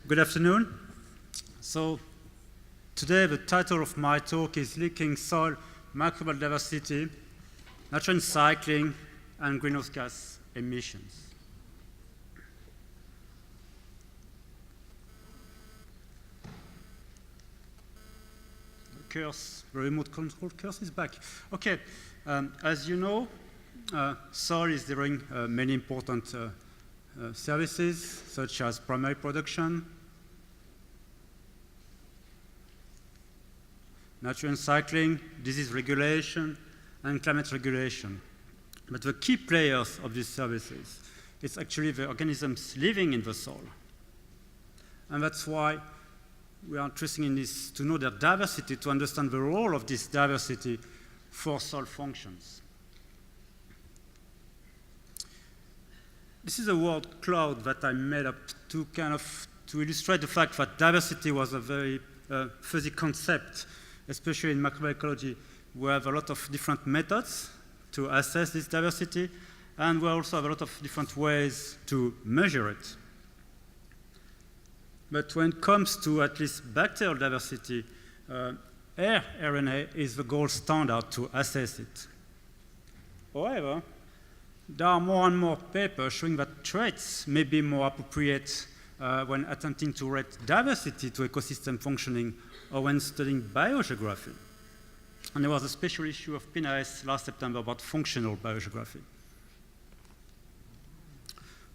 Good afternoon. So today the title of my talk is Linking Soil Microbial Diversity, Nutrient Cycling, and Greenhouse Gas Emissions. The remote control curse is back. Okay, as you know, soil is delivering many important services such as primary production, nutrient cycling, disease regulation, and climate regulation. But the key players of these services is actually the organisms living in the soil. And that's why we are interested in this, to know their diversity, to understand the role of this diversity for soil functions. This is a word cloud that I made up to illustrate the fact that diversity was a very fuzzy concept, especially in microbiology. We have a lot of different methods to assess this diversity, and we also have a lot of different ways to measure it. But when it comes to at least bacterial diversity, rRNA is the gold standard to assess it. However, there are more and more papers showing that traits may be more appropriate when attempting to rate diversity to ecosystem functioning or when studying biogeography. And there was a special issue of PNAS last September about functional biogeography.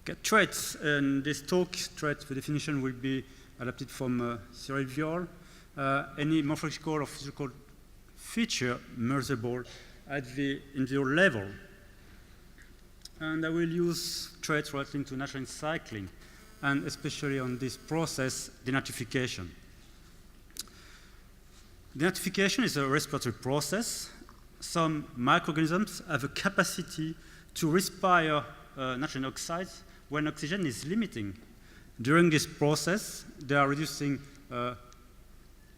Okay, traits. In this talk, traits, the definition will be adapted from Cyril Viol. Any morphological or physical feature measurable at the individual level. And I will use traits relating to nutrient cycling, and especially on this process, denitrification. Denitrification is a respiratory process. Some microorganisms have a capacity to respire nitrogen oxides when oxygen is limiting. During this process, they are reducing, they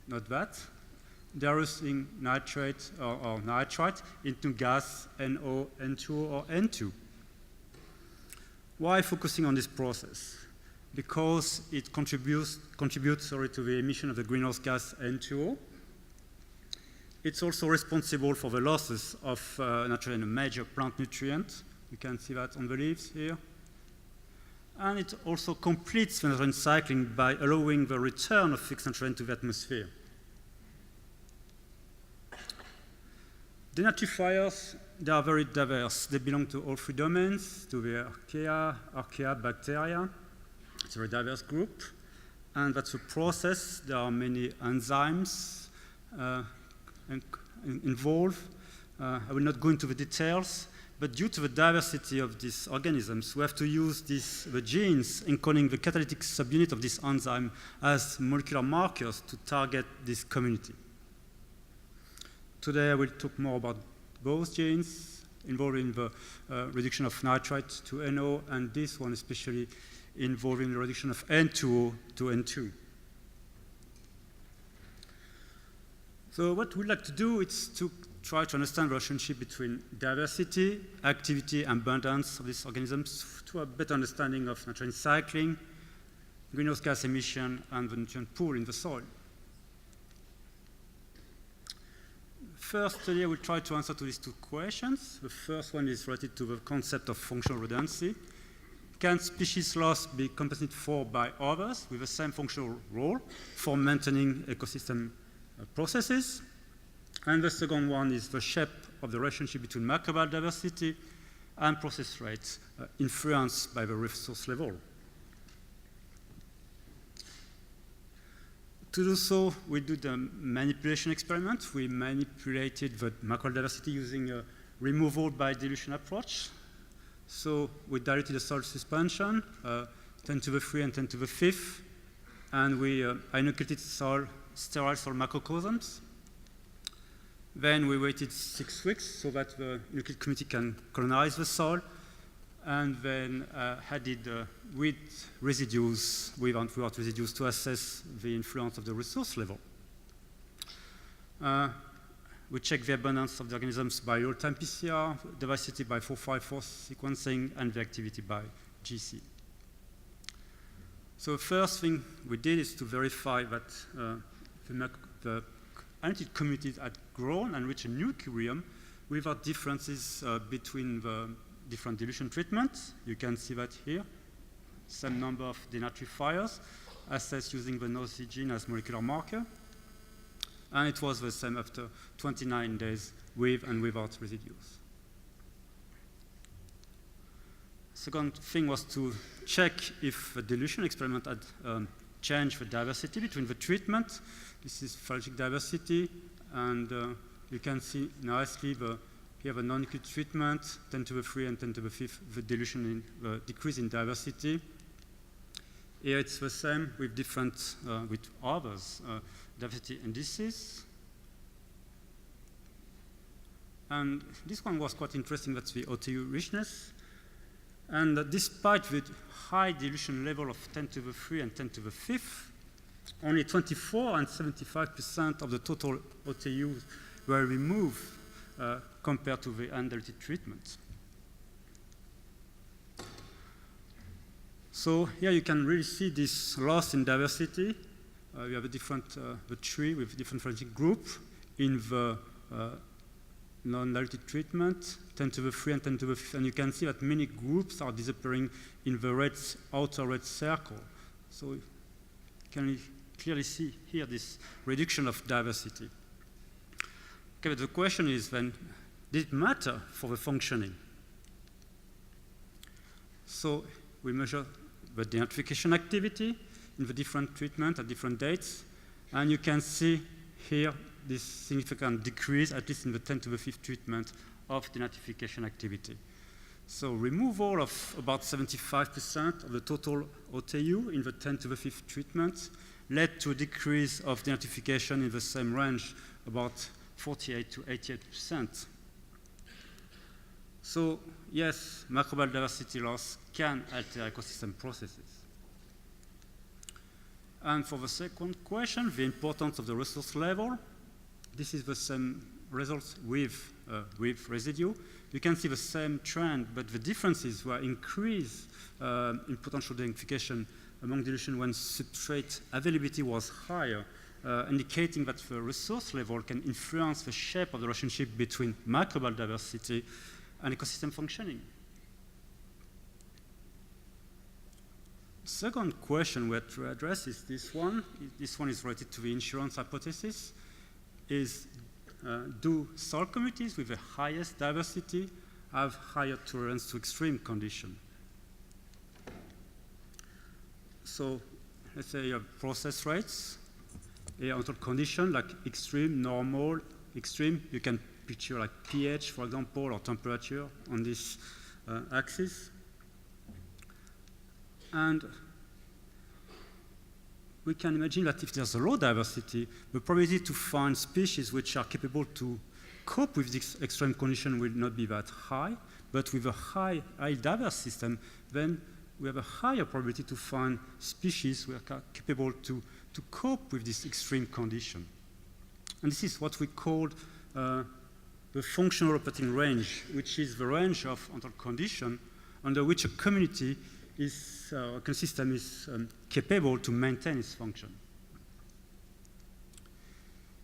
are reducing nitrate or nitrite into gas, NO, N2O, or N2. Why focusing on this process? Because it contributes to the emission of the greenhouse gas N2O. It's also responsible for the losses of nitrogen, a major plant nutrient. You can see that on the leaves here. And it also completes the nutrient cycling by allowing the return of fixed nutrient to the atmosphere. Denitrifiers, they are very diverse. They belong to all three domains, to the archaea, bacteria. It's a very diverse group. And that's a process. There are many enzymes involved. I will not go into the details, but due to the diversity of these organisms, we have to use the genes encoding the catalytic subunit of this enzyme as molecular markers to target this community. Today I will talk more about both genes involving the reduction of nitrite to NO, and this one especially involving the reduction of N2O to N2. So what we'd like to do is to try to understand the relationship between diversity, activity, and abundance of these organisms to a better understanding of nutrient cycling, greenhouse gas emission, and the nutrient pool in the soil. First, today we'll try to answer to these two questions. The first one is related to the concept of functional redundancy. Can species loss be compensated for by others with the same functional role for maintaining ecosystem processes? And the second one is the shape of the relationship between microbial diversity and process rates influenced by the resource level. To do so, we do the manipulation experiment. We manipulated the microbial diversity using a removal by dilution approach. So we diluted the soil suspension, 10 to the 3 and 10 to the 5th, and we inoculated sterile soil microcosms. Then we waited 6 weeks so that the inoculated community can colonize the soil, and then added with residues, without residues, to assess the influence of the resource level. We check the abundance of the organisms by real-time PCR, diversity by 454 sequencing, and the activity by GC. So the first thing we did is to verify that the annotated communities had grown and reached a new equilibrium without differences between the different dilution treatments. You can see that here. Same number of denatrifiers, assessed using the NOC gene as molecular marker. And it was the same after 29 days with and without residues. Second thing was to check if the dilution experiment had changed the diversity between the treatment. This is phylogenetic diversity, and you can see nicely here the non-acute treatment, 10 to the 3 and 10 to the 5th, the dilution the decrease in diversity. Here it's the same with different, with others, diversity indices. And this one was quite interesting, that's the OTU richness. And despite the high dilution level of 10 to the 3 and 10 to the 5th, only 24 and 75% of the total OTUs were removed compared to the undiluted treatment. So here you can really see this loss in diversity. We have a different the tree with different phylogenetic group in the non-diluted treatment, 10 to the 3 and 10 to the 5, and you can see that many groups are disappearing in the outer red circle. So you can clearly see here this reduction of diversity. Okay, but the question is then, did it matter for the functioning? So we measure the denatrification activity in the different treatment at different dates, and you can see here this significant decrease, at least in the 10 to the 5th treatment, of denatrification activity. So removal of about 75% of the total OTU in the 10 to the 5th treatment led to a decrease of denatrification in the same range, about 48 to 88%. So yes, microbial diversity loss can alter ecosystem processes. And for the second question, the importance of the resource level, this is the same results with residue. You can see the same trend, but the differences were increased in potential denatrification among dilution when substrate availability was higher, indicating that the resource level can influence the shape of the relationship between microbial diversity and ecosystem functioning. Second question we have to address is this one. This one is related to the insurance hypothesis. Do soil communities with the highest diversity have higher tolerance to extreme condition? So let's say you have process rates, under condition like extreme, normal, extreme. You can picture like pH, for example, or temperature on this axis. And we can imagine that if there's a low diversity, the probability to find species which are capable to cope with this extreme condition will not be that high. But with a high diverse system, then we have a higher probability to find species which are capable to cope with this extreme condition. And this is what we call the functional operating range, which is the range of condition under which a community is, a ecosystem is capable to maintain its function.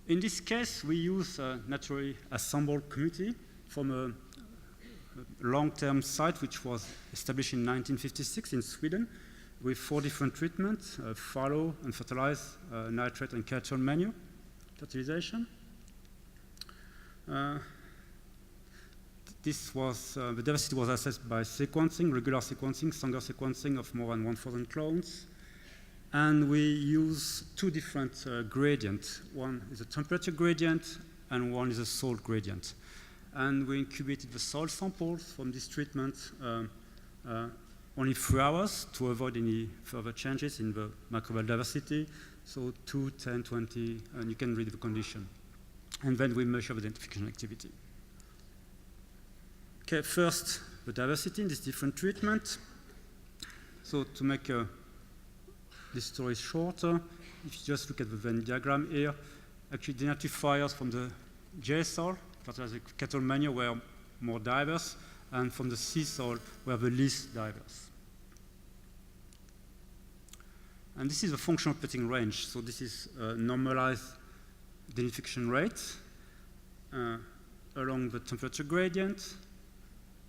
In this case, we use a naturally assembled community from a long-term site which was established in 1956 in Sweden with 4 different treatments, fallow, unfertilized, nitrate, and ketone manure fertilization. This was, the diversity was assessed by sequencing, regular sequencing, Sanger sequencing of more than 1,000 clones. And we use 2 different gradients. One is a temperature gradient, and one is a salt gradient. And we incubated the soil samples from this treatment only 3 hours to avoid any further changes in the microbial diversity. So 2, 10, 20, and you can read the condition. And then we measure the identification activity. Okay, first, the diversity in this different treatment. So to make this story shorter, if you just look at the Venn diagram here, actually denatrifiers from the J soil, fertilizer ketone manure, were more diverse, and from the C soil were the least diverse. And this is a functional plotting range. So this is normalized denitrification rate along the temperature gradient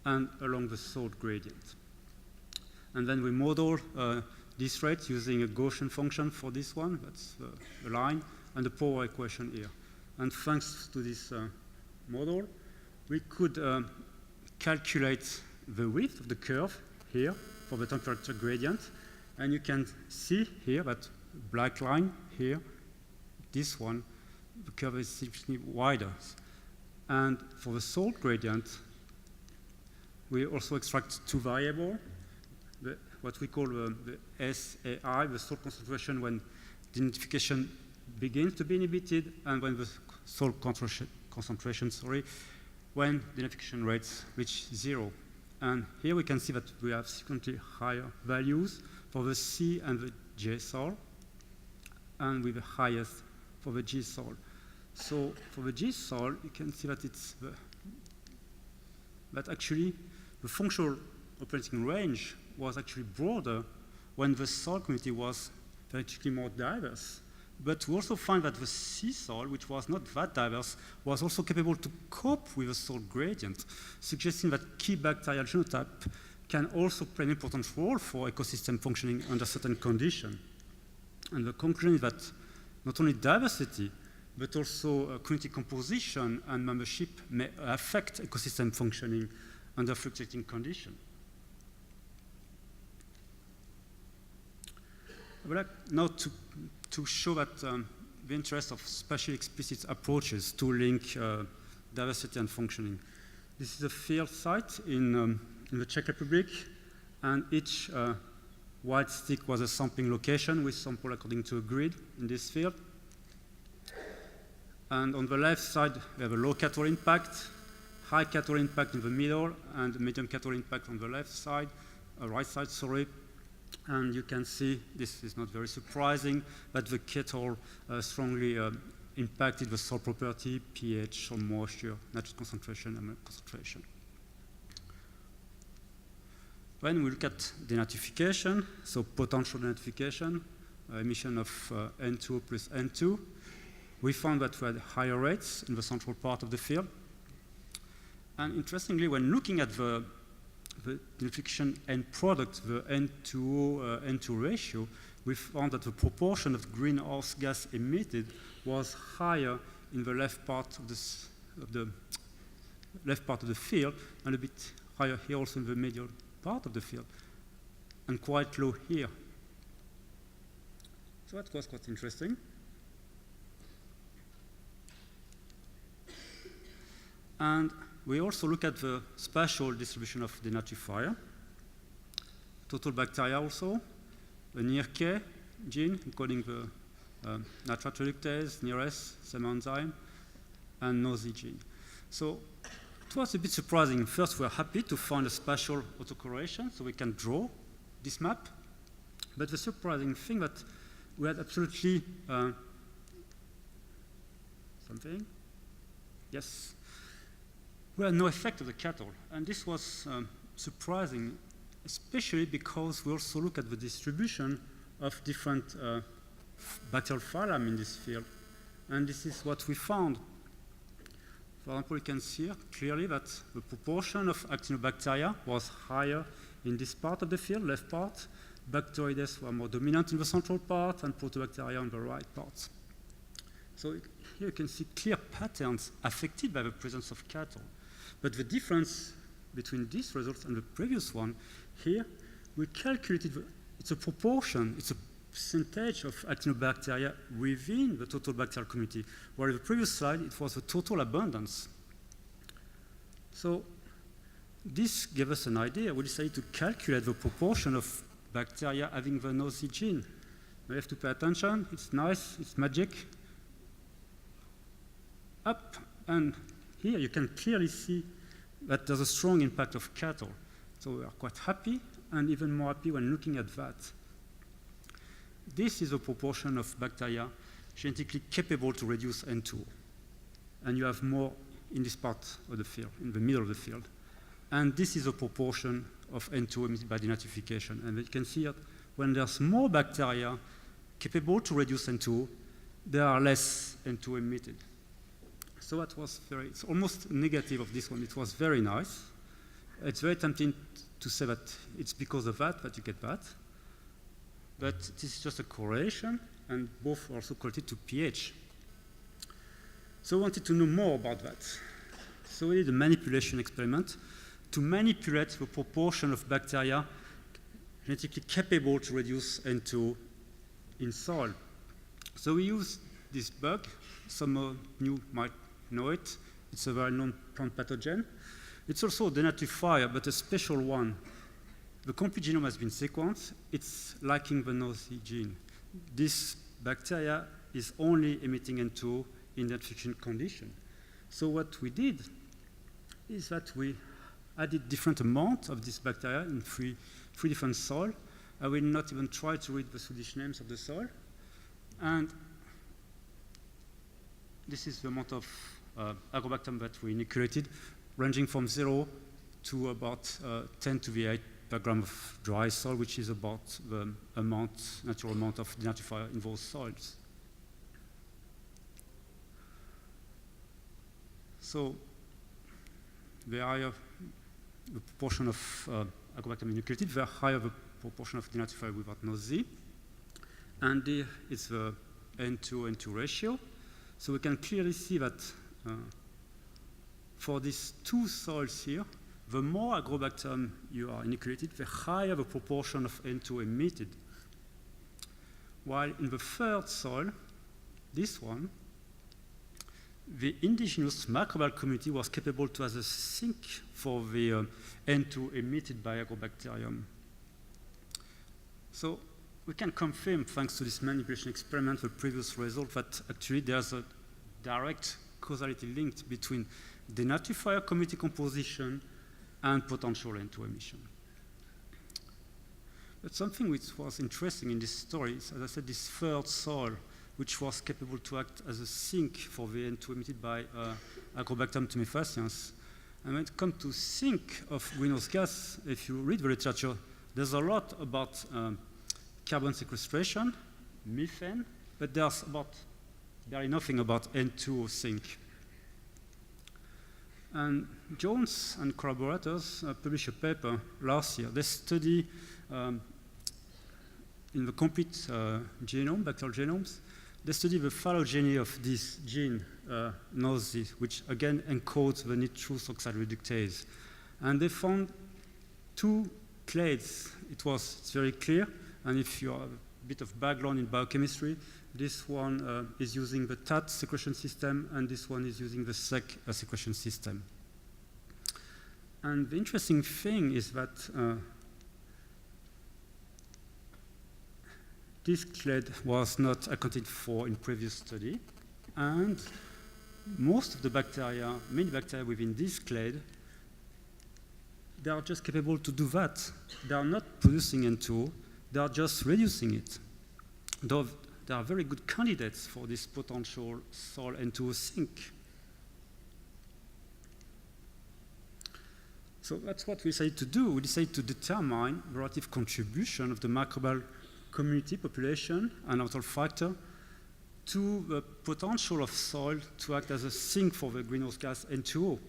and along the salt gradient. And then we model this rate using a Gaussian function for this one, that's the line, and the power equation here. And thanks to this model, we could calculate the width of the curve here for the temperature gradient. And you can see here that black line here, this one, the curve is significantly wider. And for the salt gradient, we also extract two variables, what we call the SAI, the salt concentration when denitrification begins to be inhibited, and when the salt concentration, when denitrification rates reach 0. And here we can see that we have significantly higher values for the C and the J salt, and with the highest for the G salt. So for the G salt, you can see that it's that actually the functional operating range was actually broader when the salt community was theoretically more diverse. But we also find that the sea salt, which was not that diverse, was also capable to cope with the salt gradient, suggesting that key bacterial genotype can also play an important role for ecosystem functioning under certain conditions. And the conclusion is that not only diversity, but also community composition and membership may affect ecosystem functioning under fluctuating conditions. I would like now to show that the interest of spatially explicit approaches to link diversity and functioning. This is a field site in the Czech Republic, and each white stick was a sampling location with sample according to a grid in this field. And on the left side, we have a low cathode impact, high cathode impact in the middle, and medium cathode impact on the left side, right side, sorry. And you can see, this is not very surprising, but the cathode strongly impacted the salt property, pH, salt moisture, nitrogen concentration, and concentration. When we look at denitrification, so potential denitrification, emission of N2O plus N2, we found that we had higher rates in the central part of the field. And interestingly, when looking at the denitrification end product, the N2O, N2 ratio, we found that the proportion of greenhouse gas emitted was higher in the left part of the field, and a bit higher here also in the medial part of the field, and quite low here. So that was quite interesting. And we also look at the spatial distribution of the denitrifier. Total bacteria also, the NIRK gene encoding the nitrate reductase, NIRS, same enzyme, and NOSI gene. So it was a bit surprising. First, we were happy to find a spatial autocorrelation, so we can draw this map. But the surprising thing that we had absolutely something. Yes. We had no effect of the cathode. And this was surprising, especially because we also look at the distribution of different bacterial phyla in this field. And this is what we found. For example, you can see here clearly that the proportion of actinobacteria was higher in this part of the field, left part. Bacteroides were more dominant in the central part, and Proteobacteria on the right part. So here you can see clear patterns affected by the presence of cathode. But the difference between these results and the previous one, here we calculated it's a proportion, it's a percentage of actinobacteria within the total bacterial community, where in the previous slide it was the total abundance. So this gave us an idea. We decided to calculate the proportion of bacteria having the NOSI gene. We have to pay attention. It's nice, it's magic. Up, and here you can clearly see that there's a strong impact of cathode. So we are quite happy, and even more happy when looking at that. This is a proportion of bacteria genetically capable to reduce N2O. And you have more in this part of the field, in the middle of the field. And this is a proportion of N2O emitted by denitrification. And you can see that when there's more bacteria, capable to reduce N2O, there are less N2O emitted. So that was it's almost negative of this one. It was very nice. It's very tempting to say that it's because of that you get that. But this is just a correlation, and both are also correlated to pH. So we wanted to know more about that. So we did a manipulation experiment to manipulate the proportion of bacteria genetically capable to reduce N2O in soil. So we used this bug. Some of you might know it. It's a very known plant pathogen. It's also a denaturifier, but a special one. The complete genome has been sequenced. It's lacking the nosy gene. This bacteria is only emitting N2O in that friction condition. So what we did is that we added different amounts of this bacteria in three different soil. I will not even try to read the Swedish names of the soil. And this is the amount of agrobacterium that we inoculated, ranging from 0 to about 10 to the 8 per gram of dry soil, which is about the natural amount of denaturifier in those soils. So the higher the proportion of agrobacterium inoculated, the higher the proportion of denaturifier without nosy. And here is the N2O ratio. So we can clearly see that for these two soils here, the more agrobacterium you are inoculated, the higher the proportion of N2O emitted. While in the third soil, this one, the indigenous microbial community was capable to as a sink for the N2O emitted by agrobacterium. So we can confirm, thanks to this manipulation experiment, the previous result, that actually there's a direct causality linked between denaturifier community composition and potential N2O emission. But something which was interesting in this story is, as I said, this third soil, which was capable to act as a sink for the N2O emitted by Agrobacterium tumefaciens. And when it comes to sink of greenhouse gas, if you read the literature, there's a lot about carbon sequestration, methane, but there's barely nothing about N2O sink. And Jones and collaborators published a paper last year. They study in the complete genome, bacterial genomes, they study the phylogeny of this gene, nosy, which again encodes the nitrous oxide reductase. And they found two clades. It's very clear, and if you have a bit of background in biochemistry, this one is using the TAT secretion system, and this one is using the SEC secretion system. And the interesting thing is that this clade was not accounted for in previous study, and most of the bacteria, many bacteria within this clade, they are just capable to do that. They are not producing N2O, they are just reducing it. Though they are very good candidates for this potential soil N2O sink. So that's what we decided to do. We decided to determine the relative contribution of the microbial community population and outdoor factor to the potential of soil to act as a sink for the greenhouse gas N2O.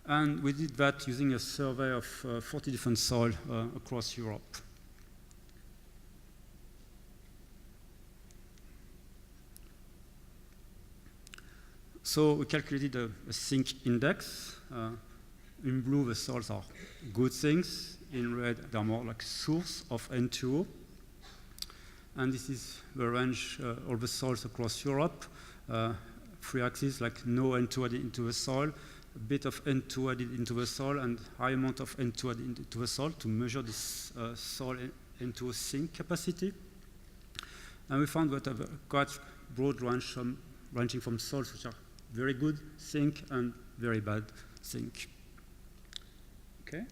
And we did that using a survey of 40 different soils across Europe. So we calculated a sink index. In blue, the soils are good sinks. In red, they're more like source of N2O. And this is the range of the soils across Europe. Three axes, like no N2O added into the soil, a bit of N2O added into the soil, and high amount of N2O added into the soil to measure this soil N2O sink capacity. And we found that a quite broad range ranging from soils which are very good sink and very bad sink. Okay.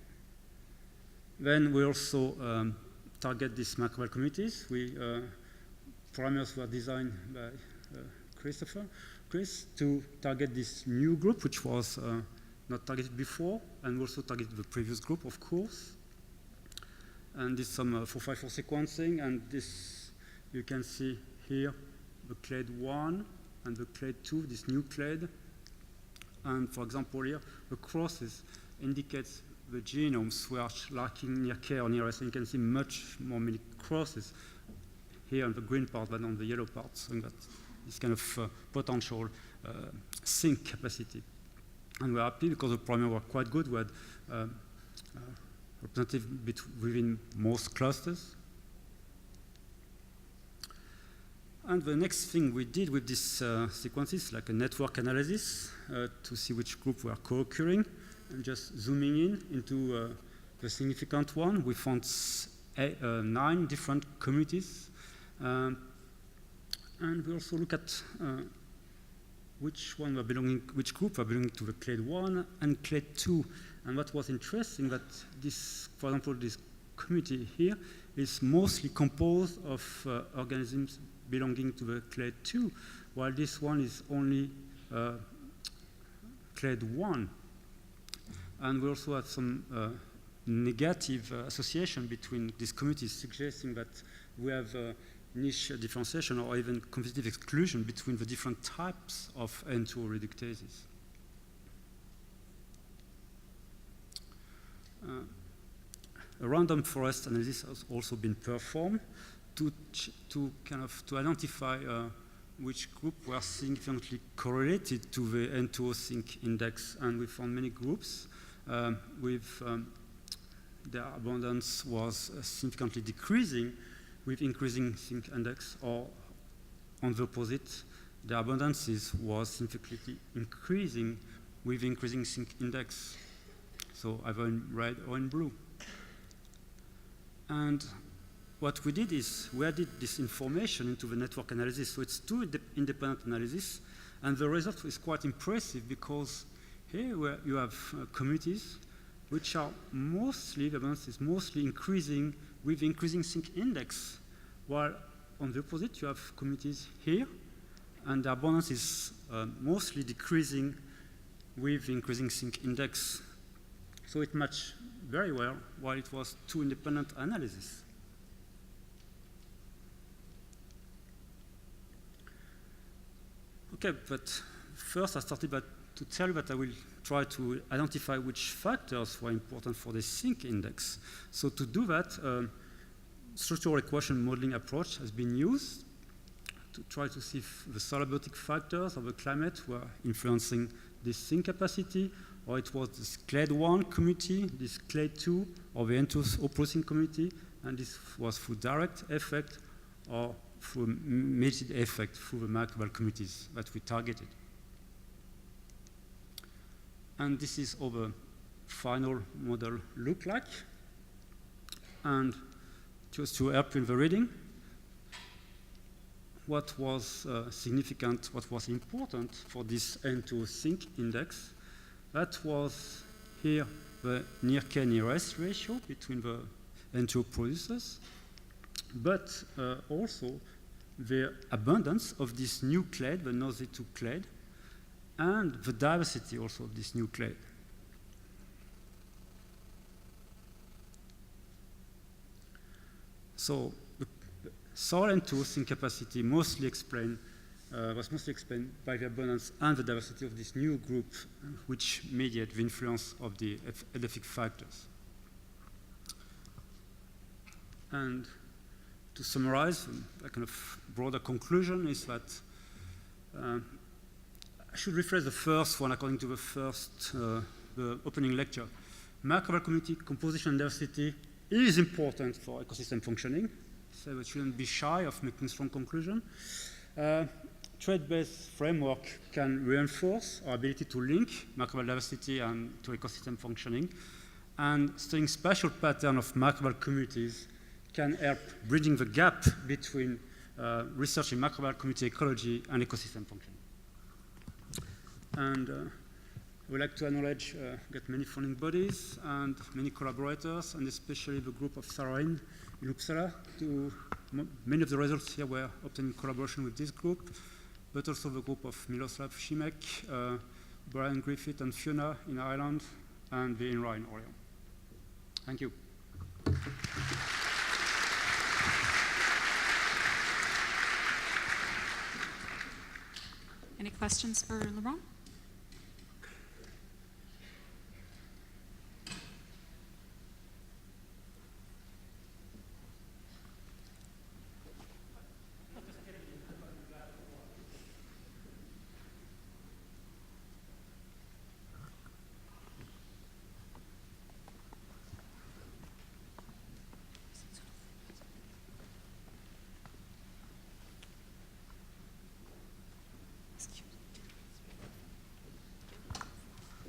Then we also target these microbial communities. Parameters were designed by Chris, to target this new group, which was not targeted before, and also target the previous group, of course. and this some 454 sequencing, and this you can see here the clade 1 and the clade 2, this new clade. And for example here, the crosses indicates the genomes were lacking near K or near S, and you can see much more many crosses here on the green part than on the yellow part, so that this kind of potential sync capacity. And we're happy because the parameters were quite good. We had representative within most clusters. And the next thing we did with these sequences, like a network analysis to see which group were co-occurring, and just zooming in into the significant one, we found 9 different communities. And we also look at which group were belonging to the clade 1 and clade 2. And what was interesting that this, for example, this community here is mostly composed of organisms belonging to the clade 2, while this one is only clade 1. And we also had some negative association between these communities, suggesting that we have niche differentiation or even competitive exclusion between the different types of N2O reductases. A random forest analysis has also been performed to identify which group were significantly correlated to the N2O sync index, and we found many groups with their abundance was significantly decreasing with increasing sync index, or on the opposite, the abundances was significantly increasing with increasing sync index, so either in red or in blue. And what we did is we added this information into the network analysis, so it's 2 independent analyses, and the result is quite impressive because here where you have communities which are mostly, the abundance is mostly increasing with increasing sync index, while on the opposite you have communities here, and the abundance is mostly decreasing with increasing sync index. So it matched very well, while it was 2 independent analyses. Okay, but first I started to tell you that I will try to identify which factors were important for the sync index. So to do that, structural equation modeling approach has been used to try to see if the solubiotic factors of the climate were influencing this sync capacity, or it was this clade 1 community, this clade 2, or the N2O processing community, and this was through direct effect or through mediated effect through the microbial communities that we targeted. And this is how the final model looked like. And just to help you in the reading, what was significant, what was important for this N2O sync index, that was here the near K near S ratio between the N2O producers, but also the abundance of this new clade, the NOZ2 clade, and the diversity also of this new clade. So the soil N2O sync capacity was mostly explained by the abundance and the diversity of this new group, which mediate the influence of the edaphic factors. And to summarize, a kind of broader conclusion is that I should rephrase the first one according to the opening lecture. Microbial community composition and diversity is important for ecosystem functioning, so we shouldn't be shy of making strong conclusion. Trait-based framework can reinforce our ability to link microbial diversity and to ecosystem functioning, and studying spatial pattern of microbial communities can help bridging the gap between research in microbial community ecology and ecosystem functioning. And I would like to acknowledge get many funding bodies and many collaborators, and especially the group of Saroin in Uppsala. Many of the results here were obtained in collaboration with this group, but also the group of Miloslav Šimek, Brian Griffith and Fiona in Ireland, and the INRA in Orléans. Thank you. Any questions for Laurent?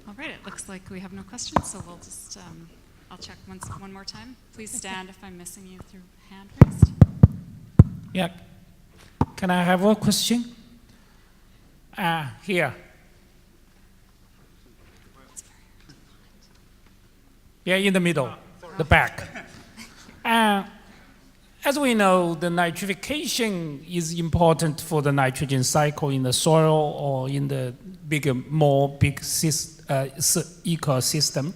All right, it looks like we have no questions, so we'll just, I'll check one more time. Please stand if I'm missing you through hand raised. Yeah. Can I have a question? Here. Yeah, in the middle, the back. As we know, the nitrification is important for the nitrogen cycle in the soil or in the big ecosystem.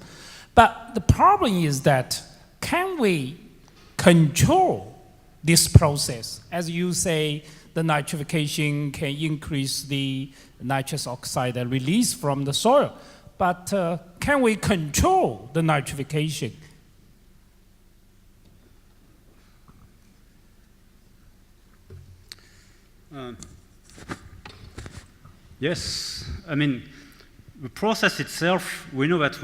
But the problem is that, can we control this process? As you say, the nitrification can increase the nitrous oxide release from the soil. But can we control the nitrification? Yes, I mean, the process itself, we know that if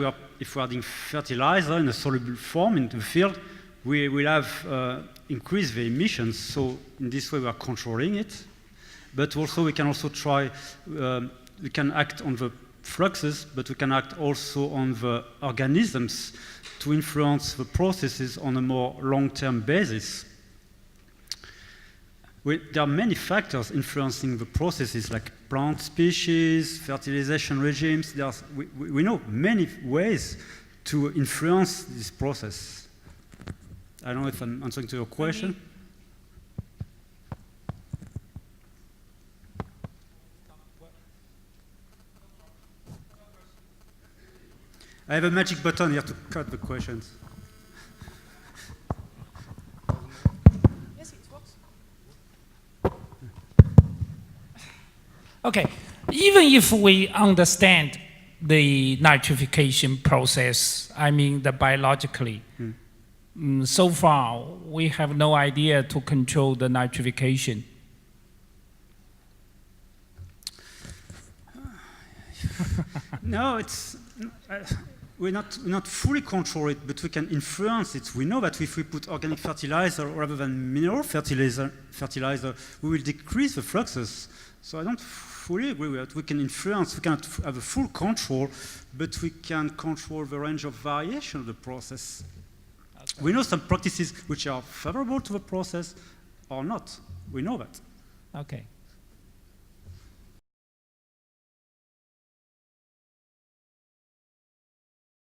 we are adding fertilizer in a soluble form in the field, we will have increased the emissions. So in this way, we are controlling it. But also, we can also try, we can act on the fluxes, but we can act also on the organisms to influence the processes on a more long-term basis. There are many factors influencing the processes, like plant species, fertilization regimes. We know many ways to influence this process. I don't know if I'm answering to your question. I have a magic button here to cut the questions. Okay, even if we understand the nitrification process, I mean the biologically, so far we have no idea to control the nitrification. No, it's we not fully control it, but we can influence it. We know that if we put organic fertilizer rather than mineral fertilizer, we will decrease the fluxes. So I don't fully agree with that. We can influence, we cannot have a full control, but we can control the range of variation of the process. Okay. We know some practices which are favorable to the process or not. We know that. Okay.